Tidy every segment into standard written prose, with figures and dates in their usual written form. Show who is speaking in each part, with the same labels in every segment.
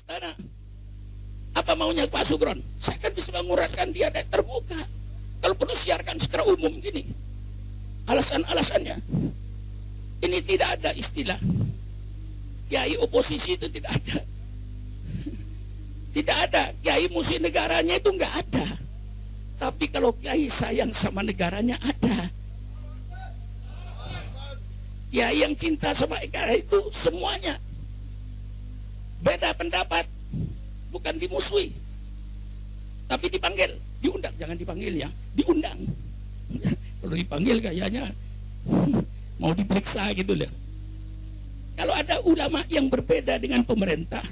Speaker 1: istana. Apa maunya Pak Sugron? Saya kan bisa menguratkan dia terbuka. Kalau perlu siarkan secara umum gini. Alasan-alasannya. Ini tidak ada istilah kiai oposisi, itu tidak ada. Tidak ada. Kiai musuh negaranya itu nggak ada. Tapi kalau kiai sayang sama negaranya ada. Kiai yang cinta sama negara itu semuanya. Beda pendapat, bukan dimusuhi, tapi dipanggil, diundang. Jangan dipanggil ya, diundang. Kalau dipanggil kayaknya mau diperiksa gitu loh. Kalau ada ulama yang berbeda dengan pemerintah,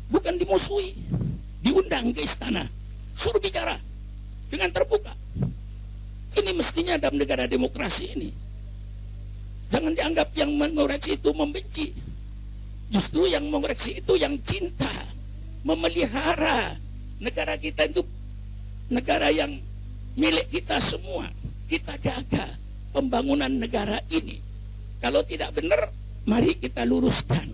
Speaker 1: bukan dimusuhi, diundang ke istana, suruh bicara dengan terbuka. Ini mestinya dalam negara demokrasi ini. Jangan dianggap yang mengoreksi itu membenci. Justru yang mengoreksi itu yang cinta, memelihara negara kita itu, negara yang milik kita semua. Kita jaga pembangunan negara ini. Kalau tidak benar, mari kita luruskan.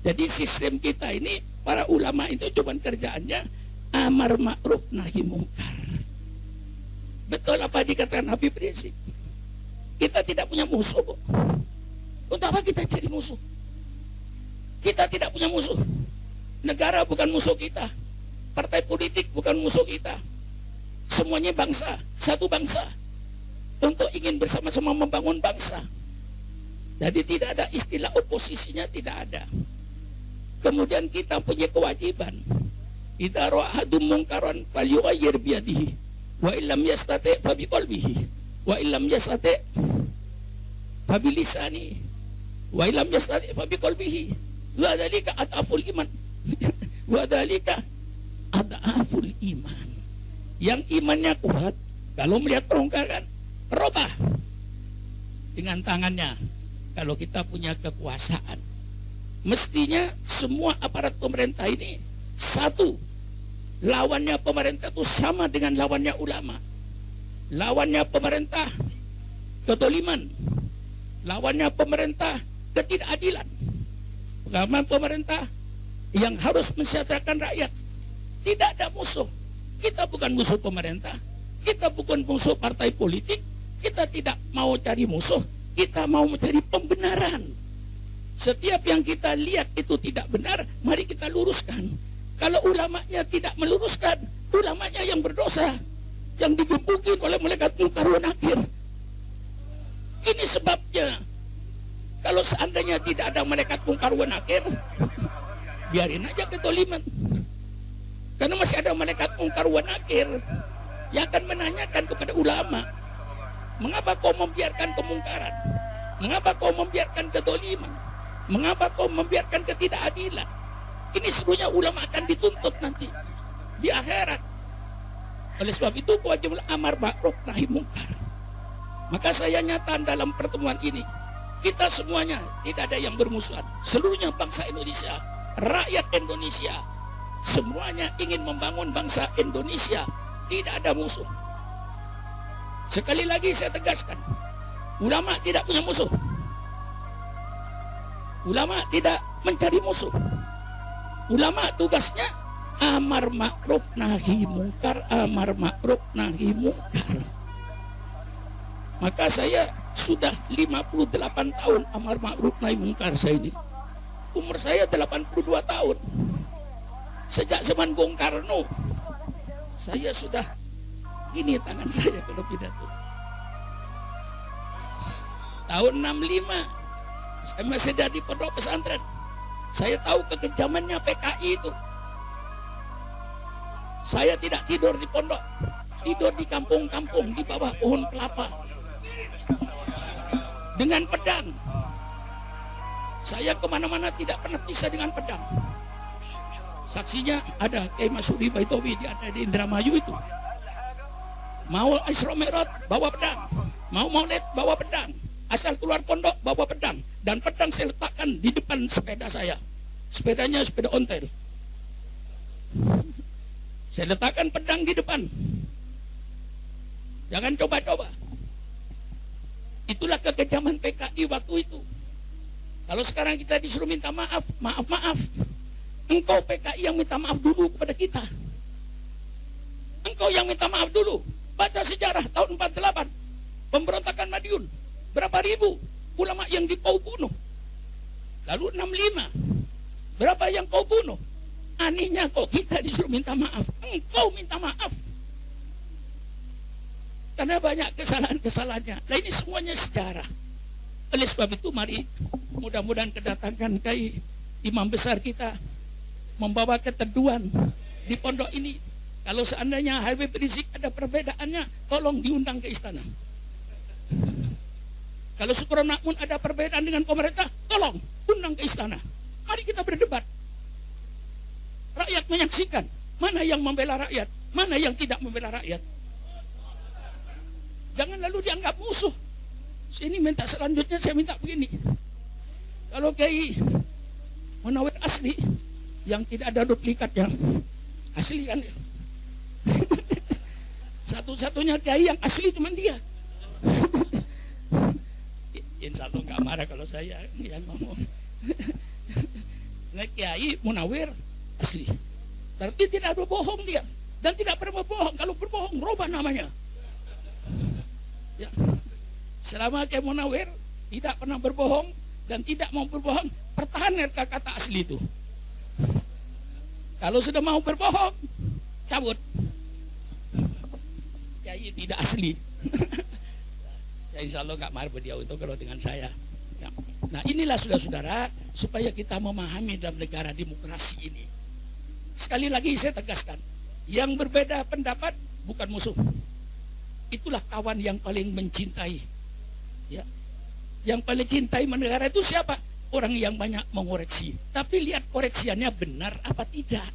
Speaker 1: Jadi sistem kita ini, para ulama itu cuma kerjaannya amar ma'ruf nahi mungkar. Betul apa dikatakan Habib Rizik? Kita tidak punya musuh kok. Untuk apa kita jadi musuh? Kita tidak punya musuh. Negara bukan musuh kita. Partai politik bukan musuh kita. Semuanya bangsa, satu bangsa. Untuk ingin bersama-sama membangun bangsa. Jadi tidak ada istilah oposisinya, tidak ada. Kemudian kita punya kewajiban. Idza ra'ahadum mungkaran falyughayyir biyadihi wa illam yastati' fa biqalbihi wa illam yastati' fa bilisani wa illam yastati' fa biqalbihi wa dzalika adaful iman. Wa dzalika adaful iman. Yang imannya kuat, kalau melihat perongkaran, robah dengan tangannya. Kalau kita punya kekuasaan, mestinya semua aparat pemerintah ini satu, lawannya pemerintah itu sama dengan lawannya ulama. Lawannya pemerintah kedoliman, lawannya pemerintah ketidakadilan. Lawan pemerintah yang harus mensejahterakan rakyat. Tidak ada musuh. Kita bukan musuh pemerintah, kita bukan musuh partai politik, kita tidak mau cari musuh, kita mau mencari pembenaran. Setiap yang kita lihat itu tidak benar, mari kita luruskan. Kalau ulamanya tidak meluruskan, ulamanya yang berdosa, yang digebukin oleh malaikat munkar wa nakir. Ini sebabnya. Kalau seandainya tidak ada malaikat munkar wa nakir, biarin aja ketoliman. Karena masih ada malaikat munkar wa nakir yang akan menanyakan kepada ulama, mengapa kau membiarkan kemungkaran? Mengapa kau membiarkan kedoliman? Mengapa kau membiarkan ketidakadilan? Ini seluruhnya ulama akan dituntut nanti di akhirat. Oleh sebab itu kewajiban amar ma'ruf nahi mungkar. Maka saya nyatakan dalam pertemuan ini, kita semuanya tidak ada yang bermusuhan. Seluruhnya bangsa Indonesia, rakyat Indonesia, semuanya ingin membangun bangsa Indonesia. Tidak ada musuh. Sekali lagi saya tegaskan, ulama tidak punya musuh. Ulama tidak mencari musuh. Ulama tugasnya amar ma'ruf nahi mungkar, amar ma'ruf nahi mungkar. Maka saya sudah 58 tahun amar ma'ruf nahi mungkar saya ini. Umur saya 82 tahun. Sejak zaman Bung Karno saya sudah gini tangan saya kalau pidato. Tahun 65 saya masih ada di pondok pesantren. Saya tahu kekejamannya PKI itu. Saya tidak tidur di pondok, tidur di kampung-kampung di bawah pohon kelapa dengan pedang. Saya kemana-mana tidak pernah pisah dengan pedang. Saksinya ada Kiai Masudi Baitowi, dia ada di Indramayu itu. Mau Isra Mi'raj bawa pedang, mau Maulid bawa pedang, asal keluar pondok bawa pedang, dan pedang saya letakkan di depan sepeda saya. Sepedanya sepeda ontel. Saya letakkan pedang di depan. Jangan coba-coba. Itulah kekejaman PKI waktu itu. Kalau sekarang kita disuruh minta maaf, maaf. Engkau PKI yang minta maaf dulu kepada kita. Engkau yang minta maaf dulu. Baca sejarah tahun 48, pemberontakan Madiun. Berapa ribu ulama yang kau bunuh. Lalu 65, berapa yang kau bunuh. Anehnya kok kita disuruh minta maaf. Engkau minta maaf. Karena banyak kesalahan-kesalahannya. Nah ini semuanya sejarah. Oleh sebab itu mari mudah-mudahan kedatangan Kiai Imam besar kita membawa keteduhan di pondok ini. Kalau seandainya Habib Rizik ada perbedaannya, tolong diundang ke istana. Kalau Syukron Makmun ada perbedaan dengan pemerintah, tolong undang ke istana. Mari kita berdebat. Rakyat menyaksikan mana yang membela rakyat, mana yang tidak membela rakyat. Jangan lalu dianggap musuh. Sini minta selanjutnya, saya minta begini. Kalau Kiai Munawir asli, yang tidak ada duplikatnya, asli kan? Satu-satunya Kiai yang asli cuma dia. Insya Allah nggak marah kalau saya yang ngomong. Nah, Kiai Munawir asli, berarti tidak ada bohong dia, dan tidak pernah berbohong. Kalau berbohong, robah namanya. Ya. Selama Kiai Munawir tidak pernah berbohong dan tidak mau berbohong, pertahankan kata asli itu. Kalau sudah mau berbohong, cabut. Kiai tidak asli. Ya insya Allah nggak marah beliau itu kalau dengan saya. Ya. Nah inilah saudara-saudara, supaya kita memahami dalam negara demokrasi ini. Sekali lagi saya tegaskan, yang berbeda pendapat bukan musuh. Itulah kawan yang paling mencintai. Ya. Yang paling cintai negara itu siapa? Orang yang banyak mengoreksi. Tapi lihat koreksiannya benar apa tidak.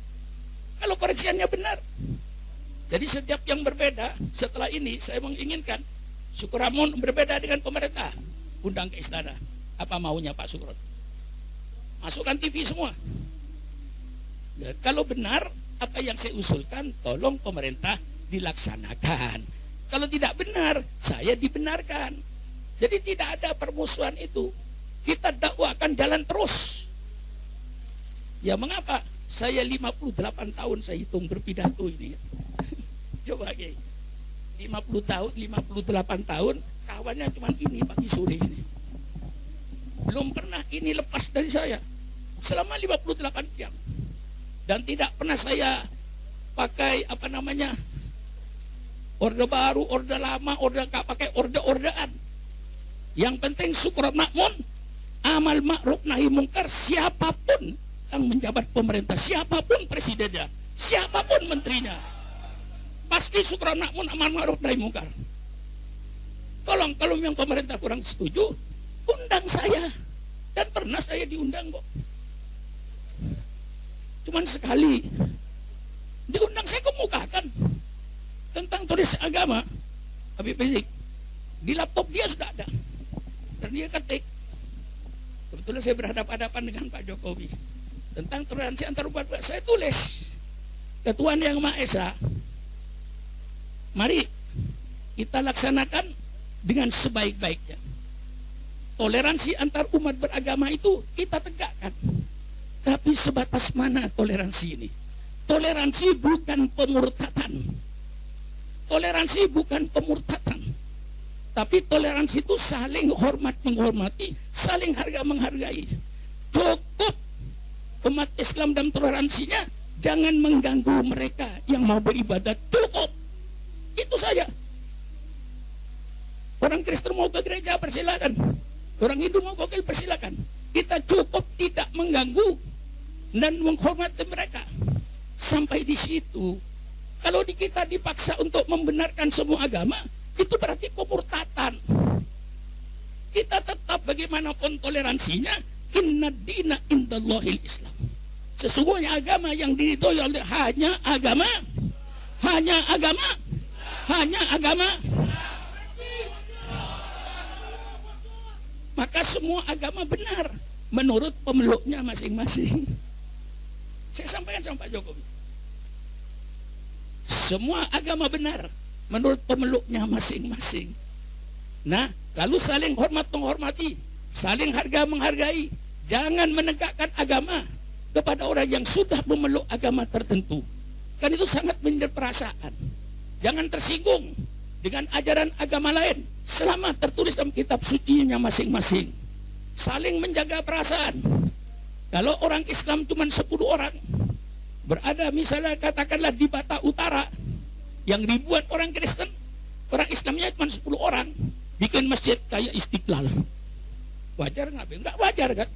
Speaker 1: Kalau koreksiannya benar. Jadi setiap yang berbeda, setelah ini saya menginginkan Syukron berbeda dengan pemerintah, undang ke istana. Apa maunya Pak Syukron? Masukkan TV semua. Ya, kalau benar apa yang saya usulkan, tolong pemerintah dilaksanakan. Kalau tidak benar, saya dibenarkan. Jadi tidak ada permusuhan itu. Kita dakwakan jalan terus. Ya mengapa? Saya 58 tahun saya hitung berpidato ini. Coba Kiai. 50 tahun, 58 tahun, kawannya cuma ini pagi sore ini. Belum pernah ini lepas dari saya. Selama 58 jam. Dan tidak pernah saya pakai orde baru, orde lama, orde gak pakai orde-ordean. Yang penting Syukron Makmun, amal ma'ruf nahi mungkar, siapapun yang menjabat pemerintah, siapapun presidennya, siapapun menterinya, pasti Syukron Makmun amal ma'ruf nahi mungkar. Tolong kalau yang pemerintah kurang setuju, undang saya. Dan pernah saya diundang kok. Cuman sekali diundang, saya kemukakan tentang tulis agama Habib Rizik. Di laptop dia sudah ada. Dan dia ketik. Kebetulan saya berhadapan-hadapan dengan Pak Jokowi tentang toleransi antar umat. Saya tulis ke Tuhan Yang Maha Esa, mari kita laksanakan dengan sebaik-baiknya. Toleransi antar umat beragama itu kita tegakkan. Tapi sebatas mana toleransi ini? Toleransi bukan pemurtatan. Toleransi bukan pemurtatan. Tapi toleransi itu saling hormat menghormati, saling harga menghargai. Cukup umat Islam dan toleransinya, jangan mengganggu mereka yang mau beribadat. Cukup. Itu saja. Orang Kristen mau ke gereja, persilakan. Orang Hindu mau ke gereja, persilakan. Kita cukup tidak mengganggu dan menghormati mereka. Sampai di situ. Kalau kita dipaksa untuk membenarkan semua agama, itu berarti pemurtatan. Kita tetap bagaimanapun toleransinya, inna dina indallahil Islam. Sesungguhnya agama yang diridhoi oleh hanya agama, hanya agama, hanya agama. Maka semua agama benar menurut pemeluknya masing-masing. Saya sampaikan sama Pak Jokowi. Semua agama benar menurut pemeluknya masing-masing. Nah, lalu saling hormat menghormati, saling harga menghargai. Jangan menegakkan agama kepada orang yang sudah memeluk agama tertentu. Kan itu sangat menyedot perasaan. Jangan tersinggung dengan ajaran agama lain selama tertulis dalam kitab sucinya masing-masing. Saling menjaga perasaan. Kalau orang Islam cuma 10 orang, berada misalnya katakanlah di Batak Utara, yang ribuan orang Kristen, orang Islamnya cuma 10 orang, bikin masjid kayak Istiqlal. Wajar nggak? Nggak wajar kan?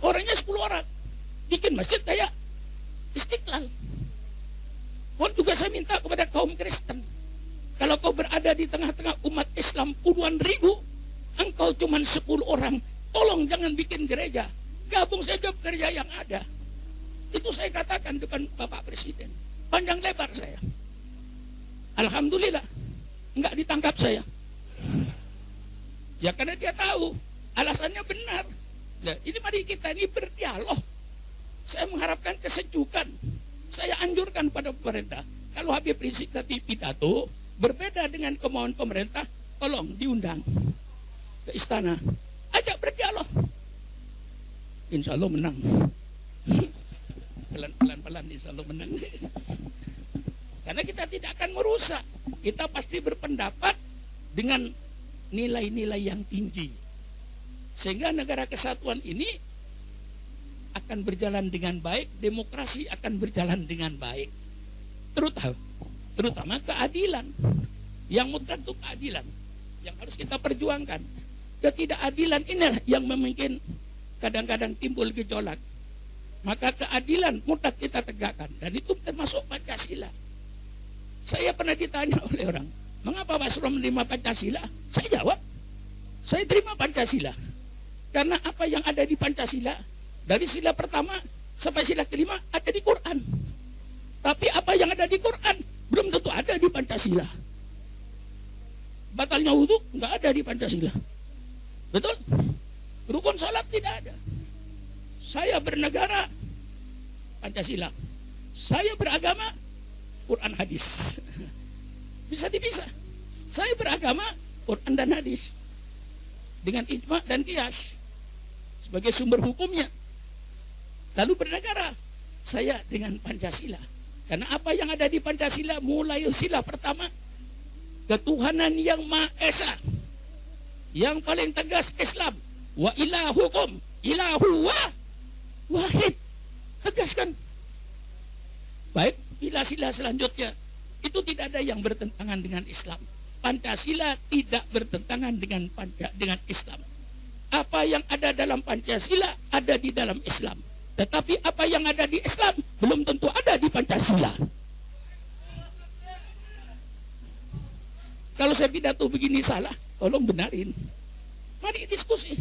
Speaker 1: Orangnya 10 orang, bikin masjid kayak Istiqlal. Pun juga saya minta kepada kaum Kristen, kalau kau berada di tengah-tengah umat Islam puluhan ribu, engkau cuma 10 orang, tolong jangan bikin gereja, gabung saja gereja yang ada. Itu saya katakan depan Bapak Presiden, panjang lebar saya. Alhamdulillah nggak ditangkap saya. Ya karena dia tahu alasannya benar. Nah, ini mari kita ini berdialog. Saya mengharapkan kesejukan. Saya anjurkan pada pemerintah, kalau Habib Rizik tadi pidato berbeda dengan kemauan pemerintah, tolong diundang ke istana, ajak berdialog. Insya Allah menang. Pelan-pelan insya Allah menang. Karena kita tidak akan merusak. Kita pasti berpendapat dengan nilai-nilai yang tinggi. Sehingga negara kesatuan ini akan berjalan dengan baik, demokrasi akan berjalan dengan baik. Terutama keadilan. Yang mutlak itu keadilan yang harus kita perjuangkan. Ketidakadilan inilah yang mungkin kadang-kadang timbul gejolak. Maka keadilan mutlak kita tegakkan, dan itu termasuk Pancasila. Saya pernah ditanya oleh orang, mengapa Pak Suro menerima Pancasila? Saya jawab, saya terima Pancasila karena apa yang ada di Pancasila, dari sila pertama sampai sila kelima ada di Quran. Tapi apa yang ada di Quran belum tentu ada di Pancasila. Batalnya wudhu nggak ada di Pancasila. Betul? Rukun salat tidak ada. Saya bernegara Pancasila. Saya beragama Quran hadis. Bisa dipisah. Saya beragama Quran dan hadis dengan ijma dan qiyas sebagai sumber hukumnya. Lalu bernegara saya dengan Pancasila. Karena apa yang ada di Pancasila mulai sila pertama, ketuhanan yang Maha Esa. Yang paling tegas Islam. Wa ilahukum ilahu wahid. Tegaskan. Baik, bila sila selanjutnya itu tidak ada yang bertentangan dengan Islam. Pancasila tidak bertentangan dengan Islam. Apa yang ada dalam Pancasila ada di dalam Islam. Tetapi apa yang ada di Islam belum tentu ada di Pancasila. Kalau saya pidato begini salah, tolong benarin. Mari diskusi,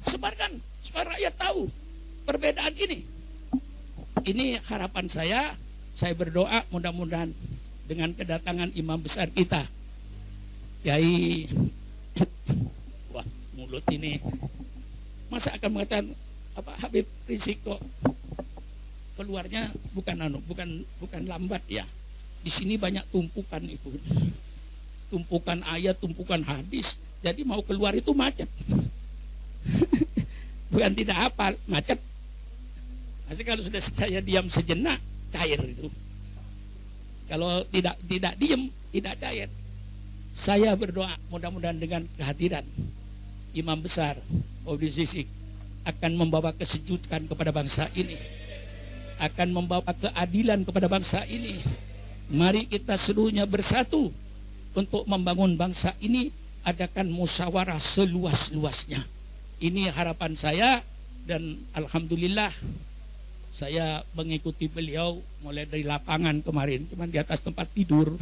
Speaker 1: sebarkan supaya rakyat tahu perbedaan ini. Ini harapan saya berdoa mudah-mudahan dengan kedatangan imam besar kita, Kiai, wah mulut ini, masa akan mengatakan apa Habib Rizik kok keluarnya bukan lambat ya. Di sini banyak tumpukan itu, tumpukan ayat, tumpukan hadis. Jadi mau keluar itu macet. Bukan tidak hafal, macet. Masih kalau sudah saya diam sejenak, cair itu. Kalau tidak diam, tidak cair. Saya berdoa mudah-mudahan dengan kehadiran imam besar Habib Rizik akan membawa kesejukan kepada bangsa ini, akan membawa keadilan kepada bangsa ini. Mari kita seluruhnya bersatu untuk membangun bangsa ini. Adakan musyawarah seluas-luasnya. Ini harapan saya, dan alhamdulillah saya mengikuti beliau mulai dari lapangan kemarin, cuman di atas tempat tidur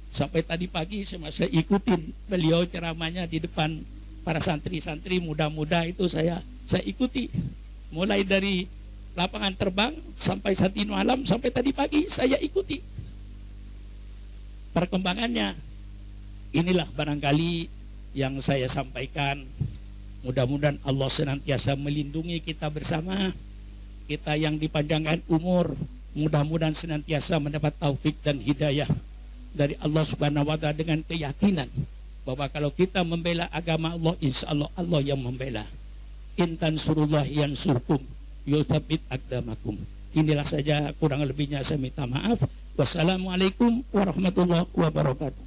Speaker 1: sampai tadi pagi saya masih ikutin beliau ceramahnya di depan para santri-santri muda-muda. Itu saya ikuti mulai dari lapangan terbang sampai saat ini malam, sampai tadi pagi saya ikuti perkembangannya. Inilah barangkali yang saya sampaikan. Mudah-mudahan Allah senantiasa melindungi kita bersama. Kita yang dipanjangkan umur, mudah-mudahan senantiasa mendapat taufik dan hidayah dari Allah Subhanahu wa ta'ala, dengan keyakinan bahwa kalau kita membela agama Allah, insya Allah Allah yang membela. In tansurullah yansurkum yuthabbit aqdamakum. Inilah saja, kurang lebihnya saya minta maaf. Wassalamualaikum warahmatullahi wabarakatuh.